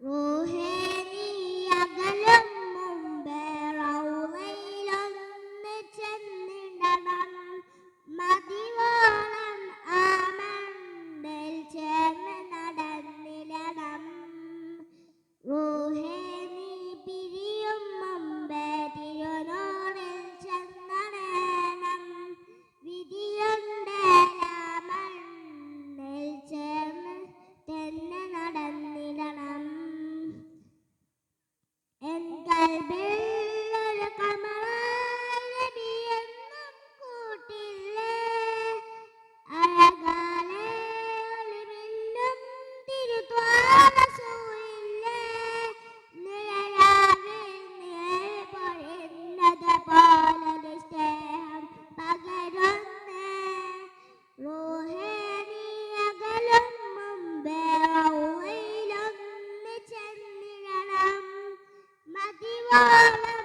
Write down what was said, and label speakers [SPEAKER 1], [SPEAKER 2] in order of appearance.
[SPEAKER 1] റൂഹേ നീ അകലും മുമ്പേ റൗളയിലൊന്ന് ചെന്നിടണം. മതിവോളം ആ മണ്ണിൽ ചേർന്ന് നടന്നിടണം. റൂഹേ നീ പിരിയും മുമ്പേ തിരുനൂറിൽ ചെന്നണേണം. വിധിയുണ്ടേലാ മണ്ണിൽ ചേർന്ന് തന്നെ നടന്നിടണം. എൻ കൽബിൽ ഒരു കമറായി നബിയെന്നും കൂട്ടില്ലേ. അഴകാലെ ഒളിമിന്നും തിരുത്വാ റസൂലില്ലേ. നിഴലാവിൽ നിഴൽ പൊഴിയുന്നത് പോലൊരു സ്നേഹം പകരുന്നേ. റൂഹേ നീ അകലും മുമ്പേ റൗളയിലൊന്ന് ചെന്നിടണം. മതിവോളം